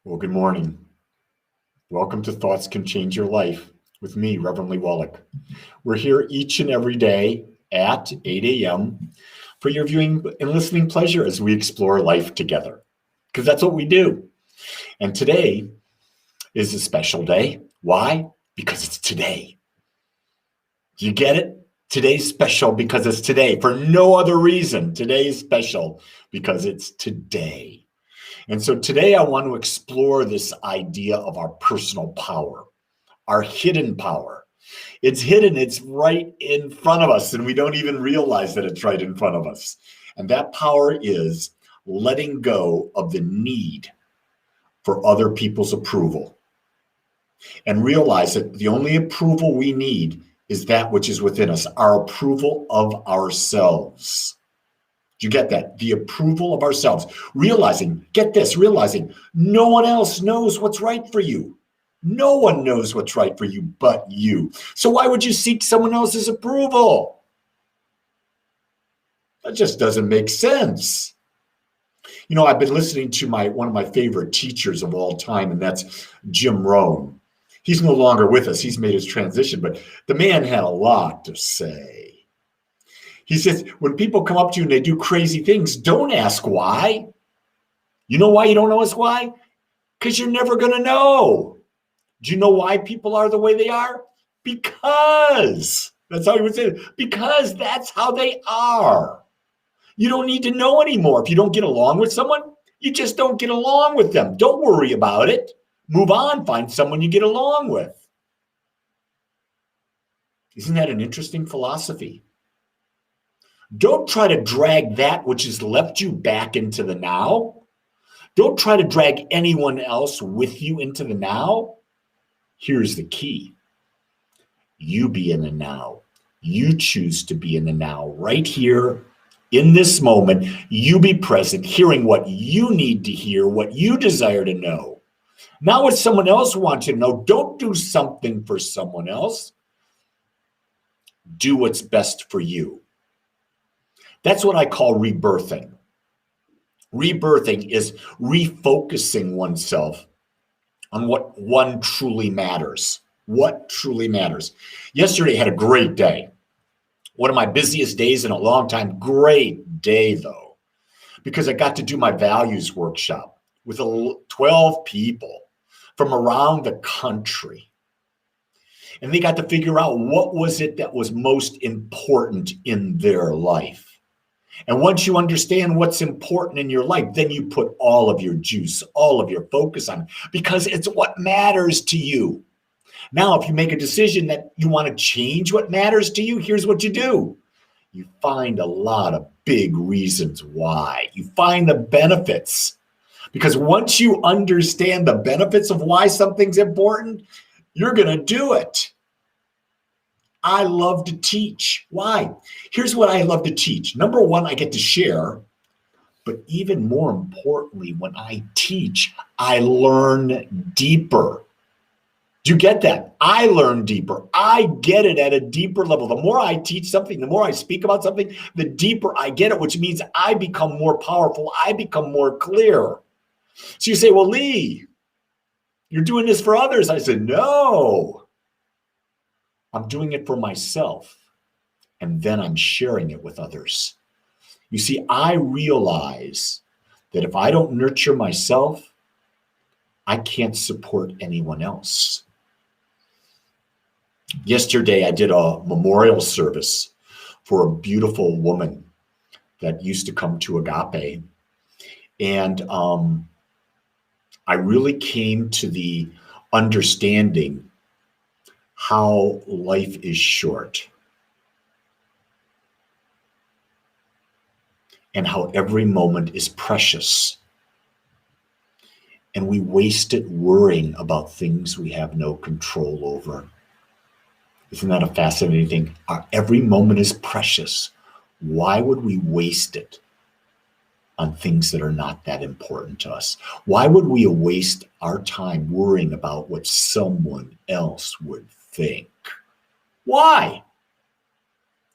Well, good morning. Welcome to Thoughts Can Change Your Life with me, Reverend Wolak. We're here each and every day at 8 a.m. for your viewing and listening pleasure as we explore life together, because that's what we do. And today is a special day. Why? Because it's today. Do you get it? Today's special because it's today. For no other reason, today is special because it's today. And so today I want to explore this idea of our personal power, our hidden power. It's hidden, it's right in front of us, and we don't even realize that it's right in front of us. And that power is letting go of the need for other people's approval and realize that the only approval we need is that which is within us, our approval of ourselves. Do you get that? The approval of ourselves. Realizing no one else knows what's right for you. No one knows what's right for you but you. So why would you seek someone else's approval? That just doesn't make sense. You know, I've been listening to one of my favorite teachers of all time, and that's Jim Rohn. He's no longer with us. He's made his transition, but the man had a lot to say. He says, when people come up to you and they do crazy things, don't ask why. You know why you don't ask why? Because you're never going to know. Do you know why people are the way they are? Because. That's how he would say it. Because that's how they are. You don't need to know anymore. If you don't get along with someone, you just don't get along with them. Don't worry about it. Move on. Find someone you get along with. Isn't that an interesting philosophy? Don't try to drag that which has left you back into the now. Don't try to drag anyone else with you into the now. Here's the key. You be in the now. You choose to be in the now. Right here, in this moment, you be present, hearing what you need to hear, what you desire to know. Not what someone else wants you to know. Don't do something for someone else. Do what's best for you. That's what I call rebirthing. Rebirthing is refocusing oneself on what one truly matters. What truly matters. Yesterday I had a great day. One of my busiest days in a long time. Great day, though, because I got to do my values workshop with 12 people from around the country. And they got to figure out what was it that was most important in their life. And once you understand what's important in your life, then you put all of your juice, all of your focus on it, because it's what matters to you. Now, if you make a decision that you want to change what matters to you, here's what you do. You find a lot of big reasons why. You find the benefits. Because once you understand the benefits of why something's important, you're going to do it. I love to teach. Why? Here's what I love to teach. Number one, I get to share. But even more importantly, when I teach, I learn deeper. Do you get that? I learn deeper. I get it at a deeper level. The more I teach something, the more I speak about something, the deeper I get it, which means I become more powerful. I become more clear. So you say, well, Lee, you're doing this for others. I said, no. I'm doing it for myself, and then I'm sharing it with others. You see, I realize that if I don't nurture myself, I can't support anyone else. Yesterday, I did a memorial service for a beautiful woman that used to come to Agape. And I really came to the understanding how life is short and how every moment is precious. And we waste it worrying about things we have no control over. Isn't that a fascinating thing? Every moment is precious. Why would we waste it on things that are not that important to us? Why would we waste our time worrying about what someone else would think? Why?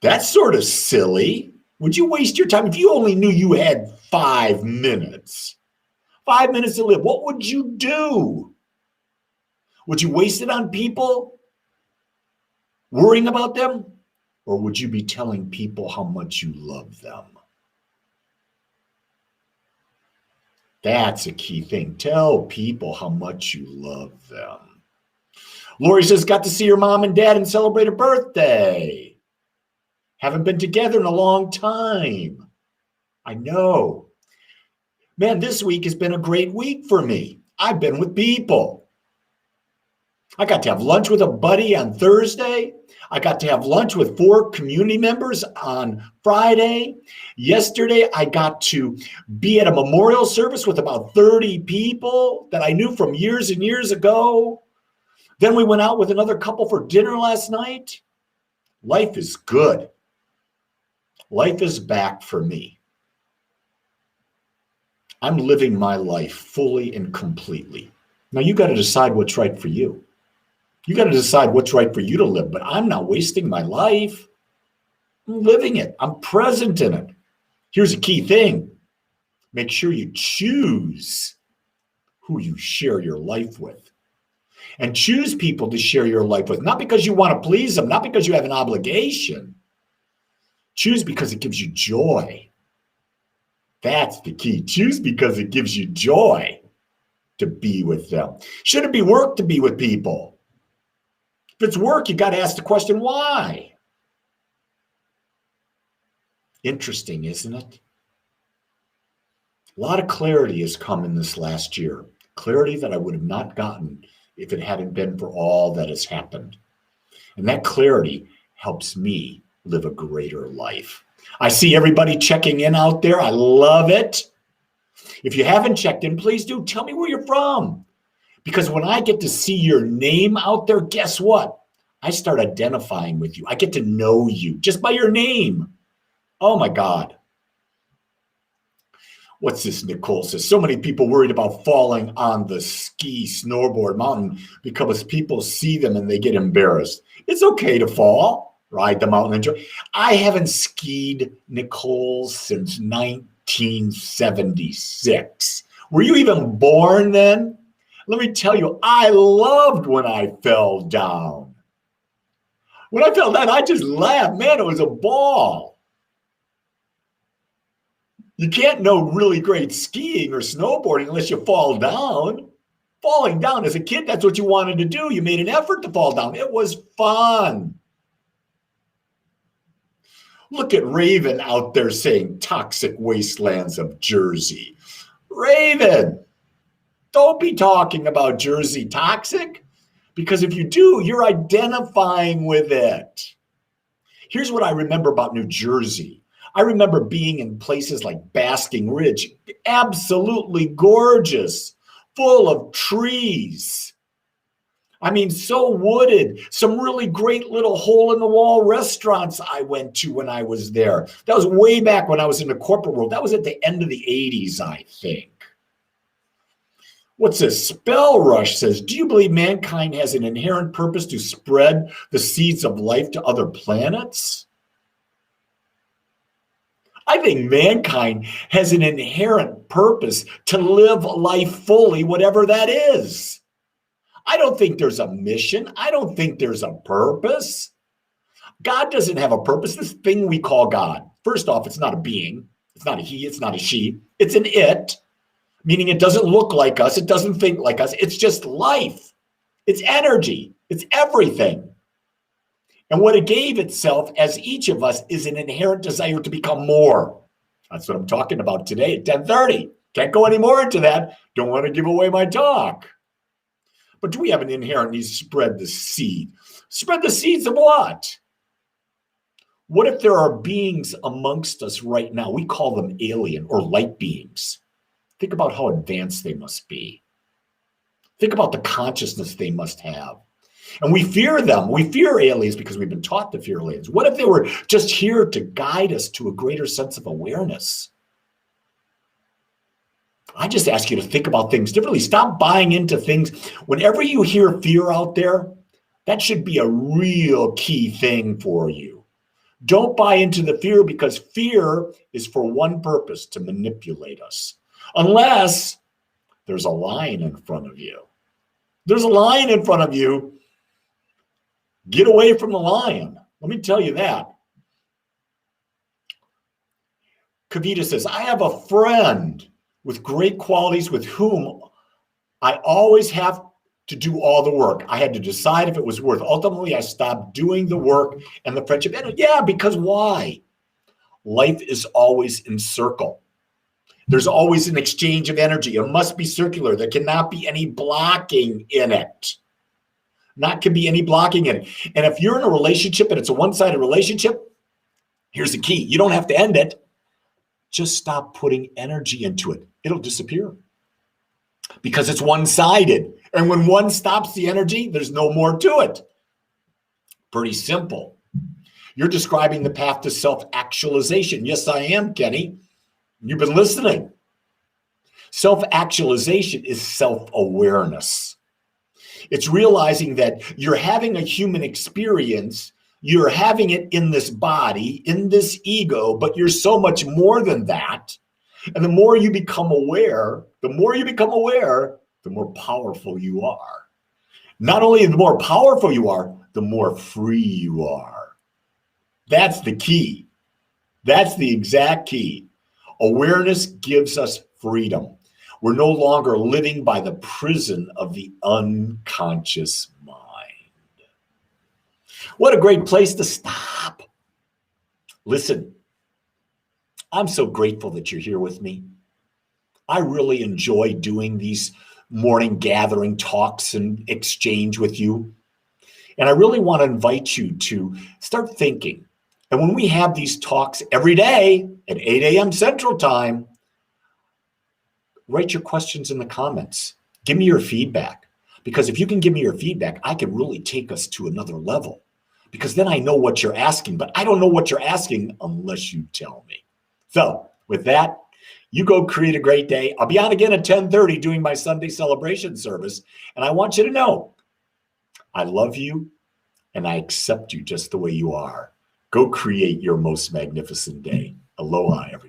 That's sort of silly. Would you waste your time if you only knew you had 5 minutes? 5 minutes to live. What would you do? Would you waste it on people? Worrying about them? Or would you be telling people how much you love them? That's a key thing. Tell people how much you love them. Lori says, got to see your mom and dad and celebrate a birthday. Haven't been together in a long time. I know. Man, this week has been a great week for me. I've been with people. I got to have lunch with a buddy on Thursday. I got to have lunch with 4 community members on Friday. Yesterday, I got to be at a memorial service with about 30 people that I knew from years and years ago. Then we went out with another couple for dinner last night. Life is good. Life is back for me. I'm living my life fully and completely. Now, you got to decide what's right for you. You got to decide what's right for you to live, but I'm not wasting my life. I'm living it. I'm present in it. Here's a key thing. Make sure you choose who you share your life with. And choose people to share your life with, not because you want to please them, not because you have an obligation. Choose because it gives you joy. That's the key. Choose because it gives you joy to be with them. Should it be work to be with people? If it's work, you got to ask the question, why? Interesting, isn't it? A lot of clarity has come in this last year. Clarity that I would have not gotten if it hadn't been for all that has happened. And that clarity helps me live a greater life. I see everybody checking in out there. I love it. If you haven't checked in, please do. Tell me where you're from. Because when I get to see your name out there, guess what? I start identifying with you. I get to know you just by your name. Oh my God. What's this? Nicole says, so many people worried about falling on the snowboard mountain because people see them and they get embarrassed. It's okay to fall, ride the mountain, enjoy. I haven't skied, Nicole, since 1976. Were you even born then? Let me tell you, I loved when I fell down. When I fell down, I just laughed. Man, it was a ball. You can't know really great skiing or snowboarding unless you fall down. Falling down as a kid, that's what you wanted to do. You made an effort to fall down. It was fun. Look at Raven out there saying toxic wastelands of Jersey. Raven, don't be talking about Jersey toxic, because if you do, you're identifying with it. Here's what I remember about New Jersey. I remember being in places like Basking Ridge, absolutely gorgeous, full of trees. I mean, so wooded. Some really great little hole-in-the-wall restaurants I went to when I was there. That was way back when I was in the corporate world. That was at the end of the 80s, I think. What's this? Spell Rush says, do you believe mankind has an inherent purpose to spread the seeds of life to other planets? I think mankind has an inherent purpose to live life fully, whatever that is. I don't think there's a mission. I don't think there's a purpose. God doesn't have a purpose. This thing we call God. First off, it's not a being. It's not a he. It's not a she. It's an it, meaning it doesn't look like us. It doesn't think like us. It's just life. It's energy. It's everything. And what it gave itself as each of us is an inherent desire to become more. That's what I'm talking about today at 10:30. Can't go any more into that. Don't want to give away my talk. But do we have an inherent need to spread the seed? Spread the seeds of what? What if there are beings amongst us right now? We call them alien or light beings. Think about how advanced they must be. Think about the consciousness they must have. And we fear them. We fear aliens because we've been taught to fear aliens. What if they were just here to guide us to a greater sense of awareness? I just ask you to think about things differently. Stop buying into things. Whenever you hear fear out there, that should be a real key thing for you. Don't buy into the fear, because fear is for one purpose: to manipulate us. Unless There's a lion in front of you. There's a lion in front of you. Get away from the lion. Let me tell you that. Kavita says, I have a friend with great qualities with whom I always have to do all the work. I had to decide if it was worth. Ultimately, I stopped doing the work and the friendship ended. Yeah, because why? Life is always in circle. There's always an exchange of energy. It must be circular. There cannot be any blocking in it. Not can be any blocking in it. And if you're in a relationship and it's a one-sided relationship, here's the key. You don't have to end it. Just stop putting energy into it. It'll disappear. Because it's one-sided. And when one stops the energy, there's no more to it. Pretty simple. You're describing the path to self-actualization. Yes, I am, Kenny. You've been listening. Self-actualization is self-awareness. It's realizing that you're having a human experience. You're having it in this body, in this ego, but you're so much more than that. And the more you become aware, the more powerful you are. Not only the more powerful you are, the more free you are. That's the key. That's the exact key. Awareness gives us freedom. We're no longer living by the prison of the unconscious mind. What a great place to stop. Listen, I'm so grateful that you're here with me. I really enjoy doing these morning gathering talks and exchange with you. And I really want to invite you to start thinking. And when we have these talks every day at 8 a.m. Central Time, write your questions in the comments. Give me your feedback. Because if you can give me your feedback, I can really take us to another level. Because then I know what you're asking, but I don't know what you're asking unless you tell me. So with that, you go create a great day. I'll be on again at 10:30 doing my Sunday celebration service. And I want you to know, I love you and I accept you just the way you are. Go create your most magnificent day. Aloha, everyone.